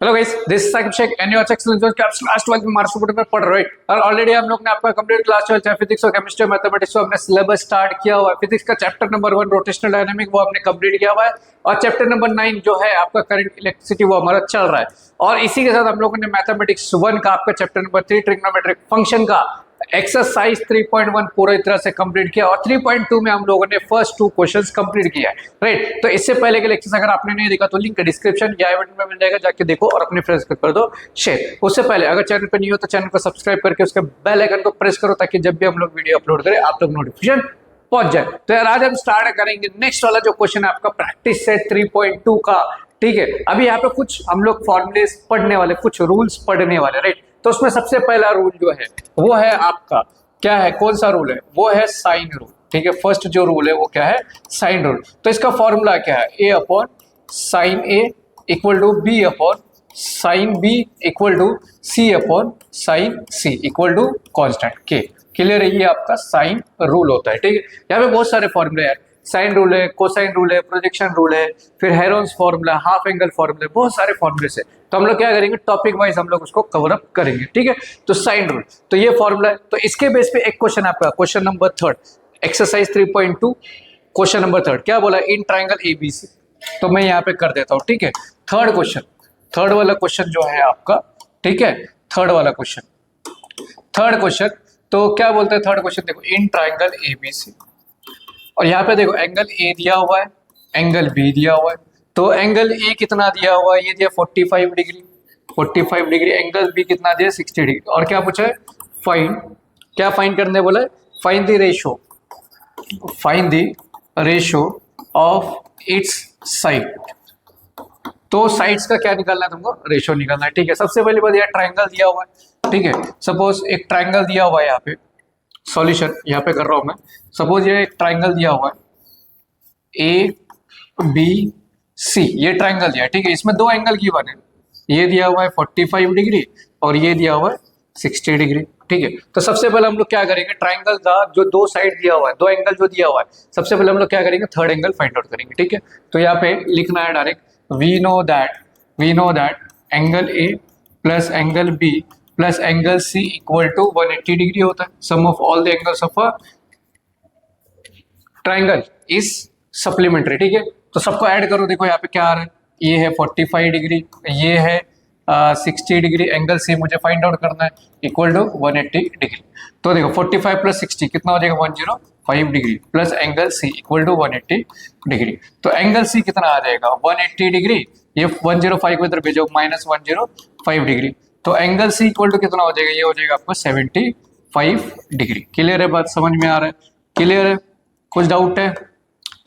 Hello guys, this is Saqib Shaikh and your excellence जो class 12 में marks में पढ़ रहे हो। और ऑलरेडी हम लोग ने आपका कंप्लीट क्लास 12 चाहे फिजिक्स और केमिस्ट्री और मैथमेटिक्स को हमने सिलेबस स्टार्ट किया हुआ है। फिजिक्स का चैप्टर नंबर 1 रोटेशनल डायनामिक वो हमने कंप्लीट किया हुआ है और चैप्टर नंबर 9 जो है आपका करंट इलेक्ट्रिसिटी वो हमारा चल रहा है। और इसी के साथ हम लोगों ने मैथमेटिक्स 1 का आपका चैप्टर नंबर 3 ट्रिग्नोमेट्रिक फंक्शन का एक्सरसाइज 3.1 पूरी तरह से कंप्लीट किया और 3.2 में हम लोगों ने फर्स्ट 2 क्वेश्चंस कंप्लीट किया है। राइट, तो इससे पहले के लेक्चर्स अगर आपने नहीं देखा तो लिंक डिस्क्रिप्शन या आई बटन में मिल जाएगा, जाके देखो और अपने फ्रेंड्स को कर दो शेयर। उससे पहले अगर चैनल पर नहीं हो तो चैनल को सब्सक्राइब करके उसके बेल आइकन को प्रेस करो ताकि जब भी हम लोग वीडियो अपलोड करें आप लोग नोटिफिकेशन पहुंच जाए। तो यार आज हम स्टार्ट करेंगे नेक्स्ट वाला जो क्वेश्चन है आपका प्रैक्टिस सेट 3.2 का। ठीक है, अभी यहाँ पे कुछ हम लोग फॉर्मूले पढ़ने वाले, कुछ रूल्स पढ़ने वाले। राइट, तो उसमें सबसे पहला रूल जो है वो है आपका क्या है, कौन सा रूल है, वो है साइन रूल। ठीक है, फर्स्ट जो रूल है वो क्या है, साइन रूल। तो इसका फॉर्मूला क्या है, A upon sine A equal to B upon sine B equal to C upon sine C equal to constant K. Clear है, ये आपका साइन रूल होता है। ठीक है, यहाँ पे बहुत सारे फॉर्मूले हैं, साइन रूल है, कोसाइन रूल है, प्रोजेक्शन रूल है, फिर Heron's formula, half angle formula, बहुत सारे फॉर्मूले से। तो हम लोग क्या करेंगे, टॉपिक वाइज हम लोग उसको कवर अप करेंगे। ठीक है, तो साइन रूल, तो ये फॉर्मूला है। तो इसके बेस पे एक क्वेश्चन आपका, question number 3 exercise 3.2 question number 3 क्या बोला, इन ट्राइंगल एबीसी। तो मैं यहाँ पे कर देता हूँ। ठीक है, थर्ड क्वेश्चन, थर्ड वाला क्वेश्चन जो है आपका, ठीक है, थर्ड वाला क्वेश्चन, थर्ड क्वेश्चन। तो क्या बोलते हैं थर्ड क्वेश्चन, देखो इन ट्राइंगल एबीसी, और यहाँ पे देखो एंगल ए दिया हुआ है, एंगल बी दिया हुआ है। तो एंगल ए कितना दिया हुआ है, ये दिया 45 डिग्री, 45 डिग्री। एंगल बी कितना दिया, 60 डिग्री। और क्या पूछा है, फाइंड, क्या फाइंड करने बोला है, find the ratio, find the ratio of its side. तो साइड्स का क्या निकालना है तुमको, रेशो निकालना है। ठीक है, सबसे पहली बात यह ट्राइंगल दिया हुआ है। ठीक है, सपोज एक ट्राइंगल दिया हुआ है, यहाँ पे सॉल्यूशन यहाँ पे कर रहा हूं मैं। सपोज ये एक ट्राइंगल दिया हुआ है ए बी सी, ये ट्राइंगल दिया है। ठीक है, इसमें दो एंगल गिवन है, ये दिया हुआ है 45 डिग्री और ये दिया हुआ है 60 डिग्री। ठीक है, तो सबसे पहले हम लोग क्या करेंगे, ट्राइंगल का जो दो साइड दिया हुआ है, दो एंगल जो दिया हुआ है, सबसे पहले हम लोग क्या करेंगे, थर्ड एंगल फाइंड आउट करेंगे। ठीक है, तो यहाँ पे लिखना है direct, we know that angle A plus angle B plus angle C equal to 180 degree होता है। Sum of all the angles of a triangle is supplementary. ठीक है, तो सबको ऐड करो, देखो यहाँ पे क्या आ रहा है, ये है 45 डिग्री, ये है 60 डिग्री, एंगल सी मुझे फाइंड आउट करना है, इक्वल टू 180 डिग्री। तो देखो 45 प्लस 60 कितना हो जाएगा, 105 degree plus angle C equal to 180 degree. तो एंगल सी कितना आ जाएगा, 180 डिग्री, ये 105 को इधर भेजो, माइनस 105 डिग्री। तो एंगल सी इक्वल टू कितना हो जाएगा, ये हो जाएगा आपका 75 डिग्री। क्लियर है, बात समझ में आ रहा है, क्लियर है, कुछ डाउट है।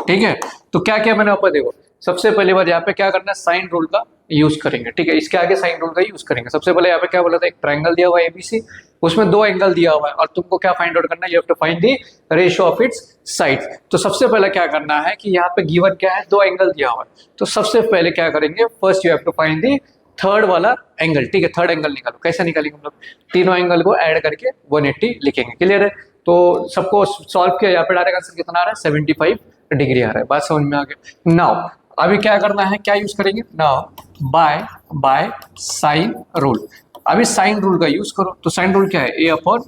ठीक है, तो क्या क्या मैंने ऊपर देखो, सबसे पहली बात यहाँ पे क्या करना है, साइन रूल का यूज करेंगे। ठीक है, इसके आगे साइन रूल का यूज करेंगे। सबसे पहले यहाँ पे क्या बोला था, एक ट्राइंगल दिया हुआ है एबीसी, उसमें दो एंगल दिया हुआ है और तुमको क्या फाइंड आउट करना है, you have to find the ratio of its sides. तो सबसे पहले क्या करना है कि यहाँ पे गिवन क्या है, दो एंगल दिया हुआ है। तो सबसे पहले क्या करेंगे, first you have to find the third वाला एंगल। ठीक है, थर्ड एंगल निकालो, कैसे निकालेंगे हम लोग, तीनों एंगल को ऐड करके 180 लिखेंगे। क्लियर है, तो सबको सॉल्व किया, यहाँ पे डायरेक्ट आंसर कितना आ रहा है, 75 डिग्री आ रहा है। बात समझ में आ गया। नाउ अभी क्या करना है, क्या यूज करेंगे, नाउ बाय साइन रूल। अभी साइन रूल का यूज करो। तो साइन रूल क्या है, A upon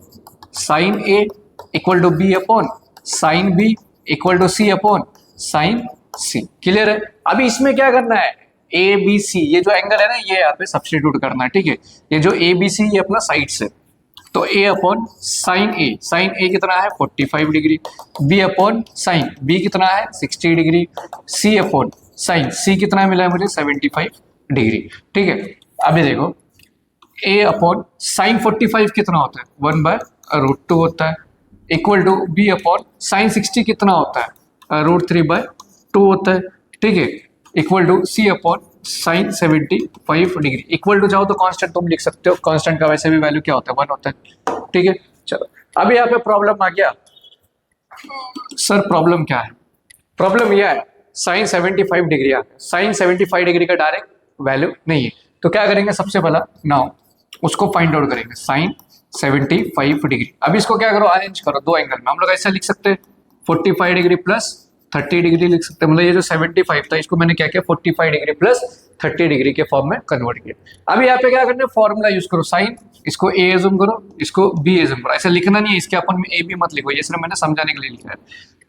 sine A equal to B upon sine B equal to C upon sine C. Clear है, अभी इसमें क्या करना है, ए बी सी, ये जो एंगल है ना, ये यहाँ पे सब्स्टिट्यूट करना है। ठीक है, ये जो ए बी सी ये अपना साइड से, तो ए अपॉन साइन ए कितना है 45 degree, B upon sine B कितना है 60 degree, C upon sine C कितना मिला है मुझे 75 डिग्री। ठीक है, अभी देखो ए अपॉन साइन 45 कितना होता है, 1/√2 होता है, equal to B upon sine 60 कितना होता है, √3/2 होता है। ठीक है, equal to C upon sine 75 degree. Equal to जाओ तो कांस्टेंट तुम लिख सकते हो, कांस्टेंट का वैसे भी वैल्यू क्या होता है, 1 होता है। ठीक है, चलो अभी यहाँ पे प्रॉब्लम आ गया, सर प्रॉब्लम क्या है, प्रॉब्लम यह है साइन 75 डिग्री आ गया, साइन 75 डिग्री का डायरेक्ट वैल्यू नहीं है। तो क्या करेंगे, सबसे पहला नाउ उसको फाइंड आउट करेंगे, साइन 75 डिग्री। अब इसको क्या करो, अरेंज करो दो एंगल में। हम लोग ऐसा लिख सकते हैं 45 डिग्री प्लस 30 डिग्री लिख सकते हैं, मतलब ये जो 75 था इसको मैंने क्या किया 45 डिग्री प्लस 30 डिग्री के फॉर्म में कन्वर्ट किया। अब यहाँ पे क्या करना है, फॉर्मूला यूज करो साइन, इसको ए एज्यूम करो, इसको बी एज्यूम करो। ऐसा लिखना नहीं है, इसके अपन में ए बी मत लिखो, ये सिर्फ मैंने समझाने के लिए लिखा है।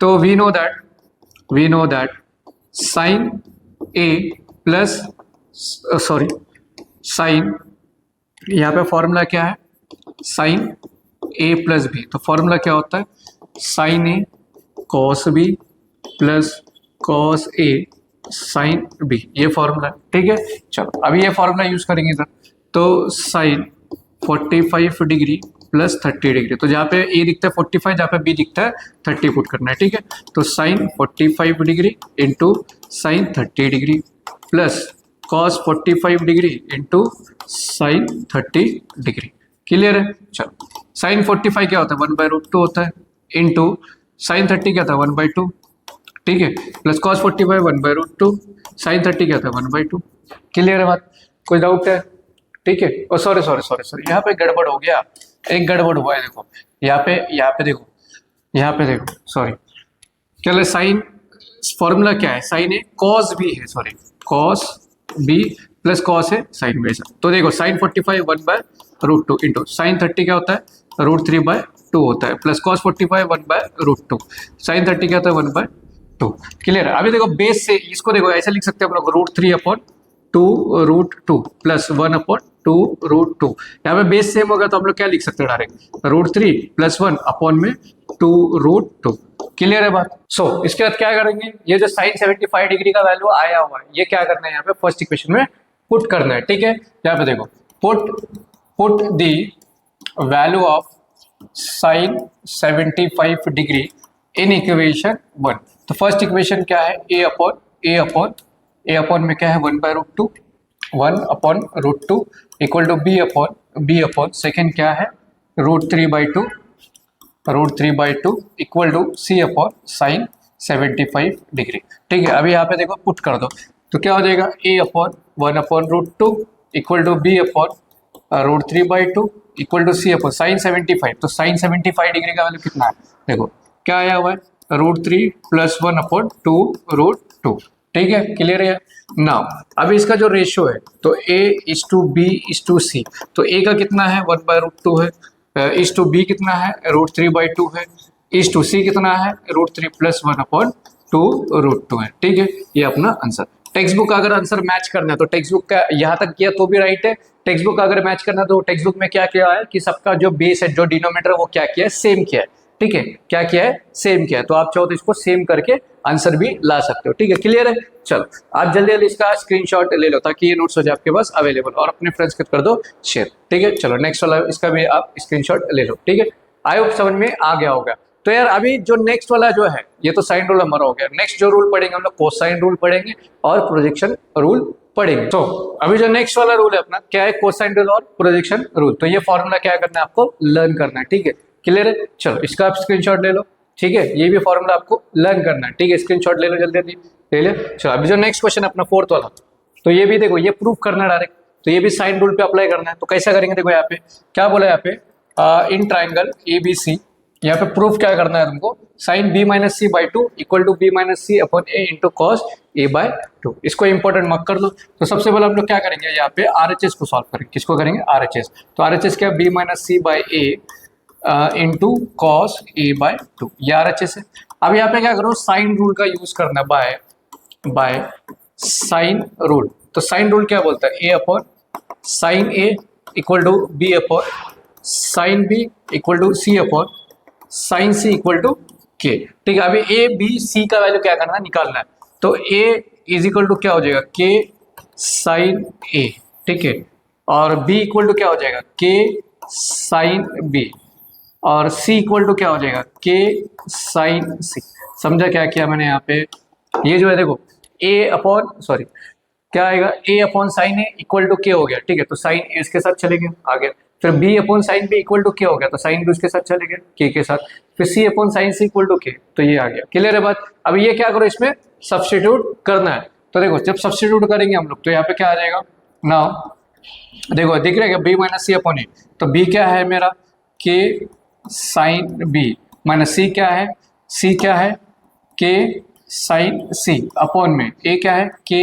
तो we know that sine A plus sorry sine, यहाँ पे फॉर्मूला क्या है, साइन ए प्लस बी। तो फॉर्मूला क्या होता है, sine A cos B plus cos A sine B, ये फॉर्मूला है, ठीक है। चलो अभी ये फॉर्मूला यूज करेंगे इधर, तो साइन 45 डिग्री प्लस 30 डिग्री, तो जहाँ पे ए दिखता है 45, जहाँ पे बी दिखता है 30 पुट करना है, ठीक है। तो sine 45 degree into sine 30 degree plus cos 45 degree into sine 30 degree, clear है। चलो साइन 45 क्या होता है 1/√2 होता है, इंटू साइन 30 क्या था 1/2, ठीक है, प्लस कॉस 45 1/√2, साइन 30 क्या था 1/2, क्लियर है बात, कोई डाउट है, ठीक है। और सॉरी यहाँ पे गड़बड़ हो गया, एक गड़बड़ हुआ है, देखो यहाँ पे देखो सॉरी, क्या है साइन, फॉर्मूला क्या है, साइन ए कॉस बी है, sorry cos B plus cos है साइन बी। तो देखो साइन 45 1/√2 इंटू साइन 30 क्या होता है √3/2 होता है, प्लस कॉस 45 1/√2, साइन 30 क्या होता है 1/2, क्लियर है। अभी देखो बेस से इसको देखो ऐसे लिख सकते हैं हम लोग √3/2 प्लस 1/2 यहाँ पे बेस सेम होगा तो हम लोग क्या लिख सकते हैं डायरेक्ट √3 प्लस 1/2 क्लियर है बात। सो इसके बाद क्या करेंगे, ये जो साइन 75 डिग्री का वैल्यू आया हुआ है ये क्या करना है यहाँ पे फर्स्ट इक्वेशन में पुट करना है, ठीक है। यहाँ पे देखो put the value of sine 75 degree in equation 1। तो फर्स्ट इक्वेशन क्या है, ए अपॉन में क्या है 1/√2 equal to B upon second क्या है √3/2 equal to C upon sine 75 degree, ठीक है। अभी यहाँ पे देखो पुट कर दो तो क्या हो जाएगा, A upon 1/√2 equal to B upon √3/2 equal to C upon sine 75। तो साइन 75 डिग्री का वैल्यू कितना है, देखो क्या आया हुआ है √3 प्लस 1/2√2, ठीक है, क्लियर है। नाउ अभी इसका जो रेशियो है तो A:B:C, तो A का कितना है 1/√2 है, B कितना है √3/2 है, C कितना है √3 प्लस 1/2√2 है, ठीक है। ये अपना आंसर। टेक्स्ट बुक अगर आंसर मैच करना है तो टेक्स्ट बुक का यहाँ तक किया तो भी राइट है, टेक्स्ट बुक अगर मैच करना है तो टेक्स्ट बुक में क्या किया है कि सबका जो बेस है जो डिनोमिनेटर है वो क्या किया है सेम किया है, ठीक है, क्या किया है सेम किया है। तो आप चाहो तो इसको सेम करके आंसर भी ला सकते हो, ठीक है, क्लियर है। चलो आप जल्दी जल्दी इसका स्क्रीनशॉट ले लो ताकि ये नोट्स हो जाए आपके पास अवेलेबल, और अपने फ्रेंड्स के कर दो शेयर, ठीक है। चलो नेक्स्ट वाला इसका भी आप स्क्रीनशॉट ले लो, ठीक है। आई होप समझ में आ गया होगा। तो यार अभी जो नेक्स्ट वाला जो है ये तो साइन रूल हमारा हो गया, नेक्स्ट जो रूल पढ़ेंगे हम लोग कोसाइन रूल पढ़ेंगे और प्रोजेक्शन रूल पढ़ेंगे। तो अभी जो नेक्स्ट वाला रूल है अपना क्या है, कोसाइन रूल और प्रोजेक्शन रूल। तो ये फॉर्मूला क्या करना है आपको लर्न करना है, ठीक है, क्लियर है। चलो इसका आप स्क्रीनशॉट ले लो, ठीक है, ये भी फॉर्मूला आपको लर्न करना है, ठीक है, स्क्रीनशॉट ले लो जल्दी जल्दी ले ले। चलो अभी जो नेक्स्ट क्वेश्चन है अपना फोर्थ वाला, तो ये भी देखो ये प्रूफ करना है डायरेक्ट, तो ये भी साइन रूल पे अप्लाई करना है। तो कैसा करेंगे, देखो यहाँ पे क्या बोला, यहाँ पे इन ट्राइंगल ABC यहाँ पे प्रूफ क्या करना है तुमको, sine B-C/2 equal to B-C upon A into cos A/2। इसको इंपॉर्टेंट मार्क कर लो। तो सबसे पहले हम लोग क्या करेंगे, यहाँ पे RHS को सॉल्व करेंगे। किसको करेंगे, RHS। तो RHS क्या, B-C/A इंटू कॉस A/2, ये RHS है। अब यहाँ पे क्या करो, साइन रूल का यूज करना बाय साइन रूल। तो साइन रूल क्या बोलता है, A upon sine A equal to B upon sine B equal to C upon sine C equal to K, ठीक है। अभी A-B-C का वैल्यू क्या करना है, निकालना है। तो A इज इक्वल टू क्या हो जाएगा, K साइन A, ठीक है, और B इक्वल टू क्या हो जाएगा, K साइन B, और C इक्वल टू क्या हो जाएगा, K साइन C। समझा क्या किया मैंने यहाँ पे, ये जो है देखो क्या आएगा, A upon sine A equal to K हो गया, ठीक है। तो साइन A इसके साथ चले गए आगे, फिर B upon sine B equal to K हो गया, तो साइन B उसके साथ चले गए K के साथ, फिर C upon sine C equal to K, तो ये आ गया, क्लियर है बात। अब ये क्या करो, इसमें सब्स्टिट्यूट करना है। तो देखो जब सब्स्टिट्यूट करेंगे हम लोग तो यहाँ पे क्या आ जाएगा, नाउ देखो दिख रहा है B-C अपॉन A, तो B क्या है मेरा K sine B minus C क्या है, C क्या है K साइन सी अपॉन में ए क्या है के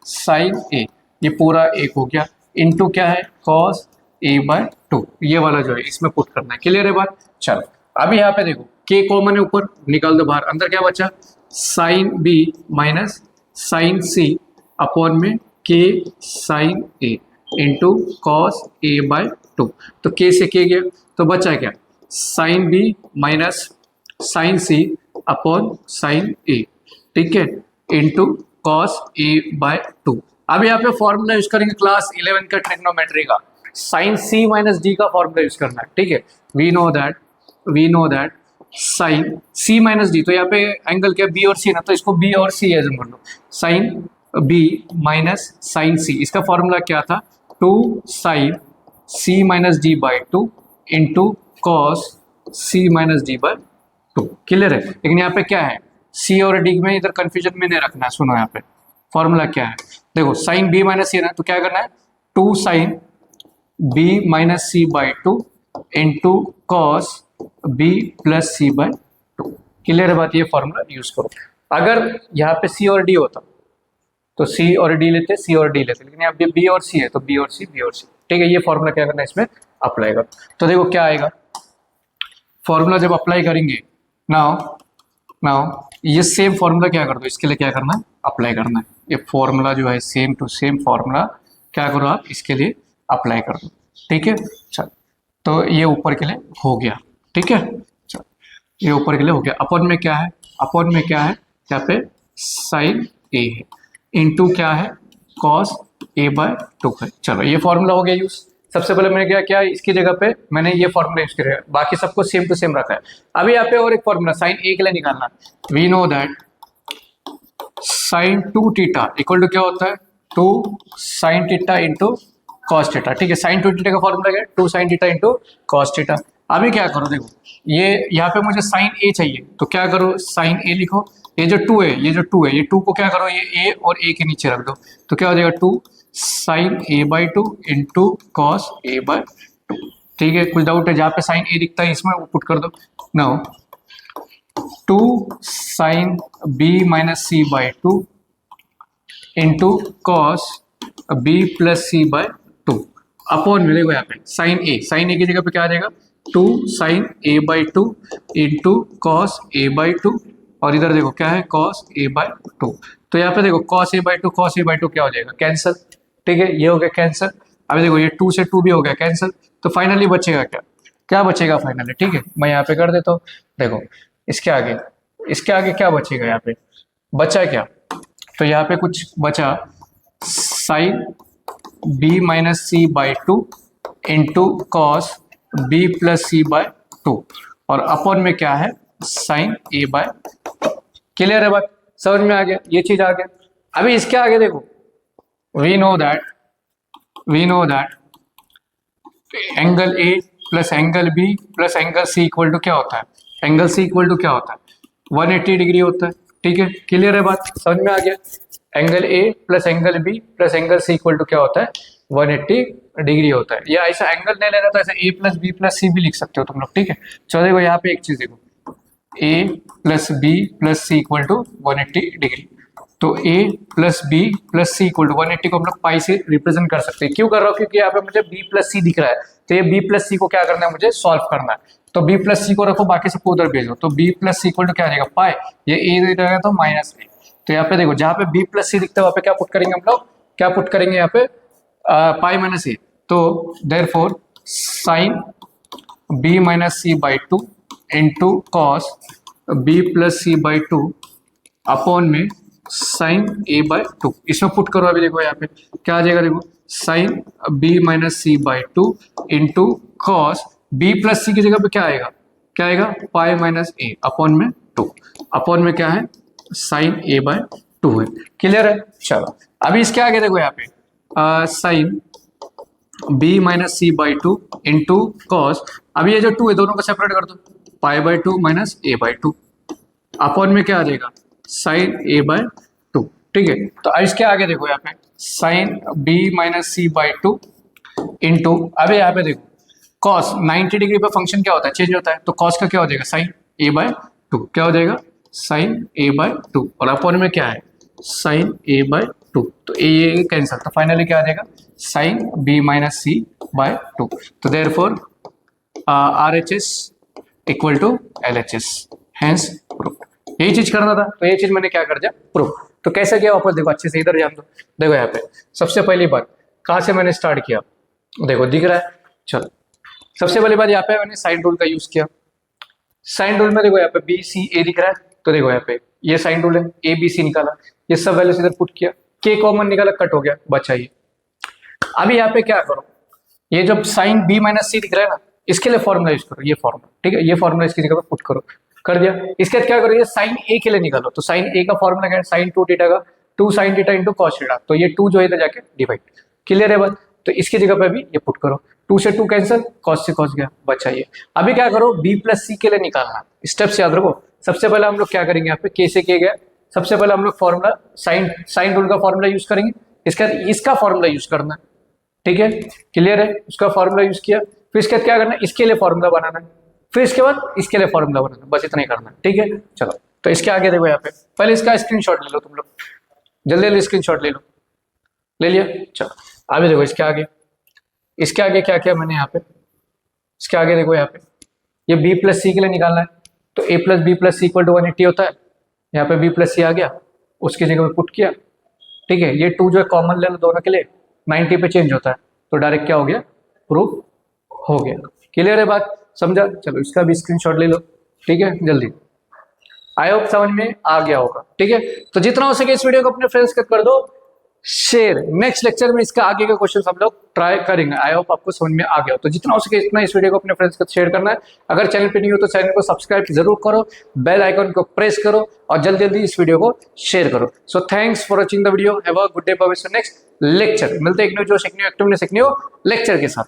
साइन ए, ये पूरा एक हो गया, इनटू क्या है कॉस ए बाय 2, ये वाला जो है इसमें पुट करना है। क्लियर है बात? चलो अभी यहाँ पे देखो के कॉमन है, ऊपर निकाल दो बाहर, अंदर क्या बचा साइन बी माइनस साइन सी अपॉन में के साइन ए इंटू कॉस ए बाय 2। तो के से के गया तो बचा क्या साइन बी माइनस साइन सी अपॉन साइन ए, ठीक है, इंटू कॉस ए बाय 2। अब यहाँ पे फॉर्मूला यूज करेंगे क्लास 11 का ट्रिग्नोमेट्री का, साइन सी माइनस डी का फॉर्मूला यूज करना है, ठीक है। We know that sine C minus D, तो यहाँ पे एंगल क्या बी और सी ना, तो इसको बी और सी एज मान लो, sine B minus sine C, इसका फॉर्मूला क्या था 2 sine C minus D by 2 into cos C minus D by 2। Clear है? लेकिन यहाँ पे क्या है सी और डी में इधर कंफ्यूजन में नहीं रखना है। सुनो यहाँ पे फॉर्मूला क्या है, देखो साइन बी माइनस सी है ना, तो क्या करना है 2 sine B minus C by 2 into cos B plus C by 2। Clear है बात? ये फॉर्मूला यूज करो। अगर यहाँ पे सी और डी होता तो सी और डी लेते, सी और डी लेते, लेकिन यहाँ पे बी और सी है तो बी और सी, ठीक है। ये फॉर्मूला क्या करना है इसमें अप्लाई करो, तो देखो क्या आएगा फॉर्मूला जब अप्लाई करेंगे, नाउ ये सेम फॉर्मूला क्या कर दो, इसके लिए क्या करना है अप्लाई करना है, ये फॉर्मूला जो है सेम टू सेम फॉर्मूला क्या करो आप इसके लिए अप्लाई कर दो, ठीक है। चल तो ये ऊपर के लिए हो गया, ठीक है। चल ये ऊपर के लिए हो गया, अपॉन में क्या है, अपॉन में क्या है यहाँ पे साइन ए है इंटू क्या है कॉस ए बाय 2 है। चलो ये फॉर्मूला हो गया यूज। सबसे पहले मैंने क्या किया इसकी जगह पे मैंने ये फॉर्मूला यूज किया, बाकी सबको सेम टू सेम रखा है। अभी यहाँ पे और एक फॉर्मूला साइन ए के लिए निकालना, we know that sine 2 theta equal to क्या होता है 2 sine theta into cos theta, ठीक है। साइन 2 थीटा का फॉर्मूला क्या है 2 sine theta into cos theta. अभी क्या करो देखो ये यहाँ पे मुझे साइन ए चाहिए, तो क्या करो साइन ए लिखो, ये जो 2 है, ये जो 2 है, ये 2 को क्या करो ये ए और ए के नीचे रख दो, तो क्या हो जाएगा 2 sine A by 2 into cos A by 2, ठीक है। कुछ डाउट है जहाँ पे साइन ए दिखता है इसमें वो पुट कर दो। Now 2 sine B minus C by 2 into cos B plus C by 2 upon में देखो यहाँ पे साइन ए की जगह पे क्या आ जाएगा 2 sine A by 2 into cos A by 2, और इधर देखो क्या है कॉस ए बाई 2, तो यहाँ पे देखो कॉस ए बाई 2 क्या हो जाएगा कैंसिल, ठीक है। ये हो गया कैंसिल। अभी देखो ये 2 से 2 भी हो गया कैंसिल, तो फाइनली बचेगा क्या, क्या बचेगा फाइनली, ठीक है। मैं यहाँ पे कर देता हूँ, देखो इसके आगे क्या बचेगा, यहाँ पे बचा क्या, तो यहाँ पे कुछ बचा sine B minus C by 2 into cos B plus C by 2, और अपॉन में क्या है साइन ए बाय। क्लियर है बात, समझ में आ गया, ये चीज आ गया। अभी इसके आगे देखो we know that angle A plus angle B plus angle C equal to क्या होता है, एंगल सी इक्वल टू क्या होता है 180 डिग्री होता है, ठीक है। क्लियर है बात, समझ में आ गया। Angle A plus angle B plus angle C equal to क्या होता है 180 डिग्री होता है। या ऐसा एंगल नहीं लेना तो ऐसा ए प्लस बी प्लस सी भी लिख सकते हो तुम लोग, ठीक है। चलो देखो यहाँ पे एक चीज देखो A plus B plus C equal to 180 degree, तो A plus B plus C equal to 180 को हम लोग पाई से रिप्रेजेंट कर सकते हैं। क्यों कर रहा हूँ, क्योंकि यहाँ पे मुझे बी प्लस सी दिख रहा है, तो ये बी प्लस सी को क्या करना है मुझे सॉल्व करना है, तो बी प्लस सी को रखो बाकी सबको उधर भेजो, तो B plus C equal to क्या आ जाएगा पाई, ये ए रहेगा तो माइनस ए, तो यहाँ पे देखो जहाँ पे बी प्लस सी दिखता है वहाँ पे क्या पुट करेंगे हम लोग, क्या पुट करेंगे यहाँ पे पाई माइनस ए, तो therefore sine B minus C by 2 into cos B plus C by 2 upon में साइन ए बाई 2, इसमें पुट करो। अभी देखो यहाँ पे क्या आ जाएगा, देखो sine B minus C by 2 into cos B plus C की जगह पे क्या आएगा पाई माइनस ए अपॉन में 2, अपॉन में क्या है साइन ए बाय 2 है। क्लियर है। चलो अभी इसके आगे देखो यहाँ पे sine B minus C by 2 into cos, अभी ये जो 2 है दोनों को सेपरेट कर दो, pi by 2 minus A by 2 upon में क्या आ जाएगा साइन ए बाय 2, ठीक है। तो अब इसके आगे देखो यहाँ पे sine B minus C by 2 into, अभी यहाँ पे देखो कॉस 90 डिग्री पे फंक्शन क्या होता है चेंज होता है, तो कॉस का क्या हो जाएगा साइन ए बाय 2 क्या हो जाएगा साइन ए बाय टू, और अपॉन में क्या है साइन ए बाय टू, तो ये कैंसिल, तो फाइनली क्या आ जाएगा sine B minus C by two. तो therefore RHS equal to LHS, hence proof. यही चीज करना था, तो ये चीज मैंने क्या कर दिया प्रूफ। तो कैसे किया वापस देखो, अच्छे से इधर ध्यान दो। देखो यहाँ पे सबसे पहली बात कहाँ से मैंने स्टार्ट किया, देखो दिख रहा है। चलो सबसे पहली बात यहाँ पे मैंने साइन रूल का यूज किया। साइन रूल में देखो यहाँ पे BCA दिख रहा है, तो देखो यहाँ पे ये साइन रूल है, ABC निकाला, ये सब वैल्यूज इधर पुट किया, K कॉमन निकाला, कट हो गया, बचा ये। अभी यहाँ पे क्या करो, ये जब साइन B माइनस सी दिख रहा है ना, इसके लिए फॉर्मूला यूज करो, ये फॉर्मूला, ठीक है, ये फॉर्मूला इसकी जगह पे पुट करो, कर दिया। इसके बाद क्या करो, ये साइन A के लिए निकालो, तो साइन A का फॉर्मूला क्या है साइन 2 थीटा का, 2 sine theta into cos theta, तो ये 2 जो है इधर जाके डिवाइड, क्लियर है बात। तो इसकी जगह पे भी ये पुट करो, 2 से 2 कैंसिल, कॉस से कॉस गया, बचा ये। अभी क्या करो, B प्लस सी के लिए निकालना, स्टेप्स याद रखो। सबसे पहले हम लोग क्या करेंगे, यहाँ पे K से K गया, सबसे पहले हम लोग फॉर्मूला साइन रूल का फॉर्मूला यूज करेंगे, इसके बाद इसका फॉर्मूला यूज करना, ठीक है, क्लियर है। उसका फॉर्मूला यूज किया, फिर इसके बाद क्या करना, इसके लिए फॉर्मूला बनाना, फिर इसके बाद इसके लिए फॉर्मूला बनाना, बस इतना ही करना, ठीक है। चलो तो इसके आगे देखो, यहाँ पे पहले इसका स्क्रीनशॉट ले लो तुम लोग, जल्दी जल्दी स्क्रीनशॉट ले लो, ले लिया। चलो अभी देखो इसके आगे क्या किया मैंने यहाँ पे, इसके आगे देखो यहाँ पे ये B प्लस सी के लिए निकालना है, तो A plus B plus C equal to 180 होता है, यहाँ पे B प्लस सी आ गया, उसकी जगह पे पुट किया, ठीक है। ये 2 जो है कॉमन ले लो दोनों के लिए, 90 पे चेंज होता है, तो डायरेक्ट क्या हो गया प्रूफ हो गया, क्लियर है बात, समझा। चलो इसका भी स्क्रीनशॉट ले लो, ठीक है, जल्दी। आई होप समझ में आ गया होगा, ठीक है। तो जितना हो सके इस वीडियो को अपने फ्रेंड्स के कर दो शेयर। नेक्स्ट लेक्चर में इसका आगे का क्वेश्चन हम लोग ट्राई करेंगे। आई होप आपको समझ में आ गया हो, तो जितना हो सके इतना इस वीडियो को अपने फ्रेंड्स के शेयर करना है। अगर चैनल पे नहीं हो तो चैनल को सब्सक्राइब जरूर करो, बेल आइकन को प्रेस करो और जल्दी जल्दी इस वीडियो को शेयर करो। So thanks for watching the video, have a good day, bye. Next lecture मिलते हैं एक न्यू जोश, एक न्यू एक्टिव, एक न्यू लेक्चर के साथ।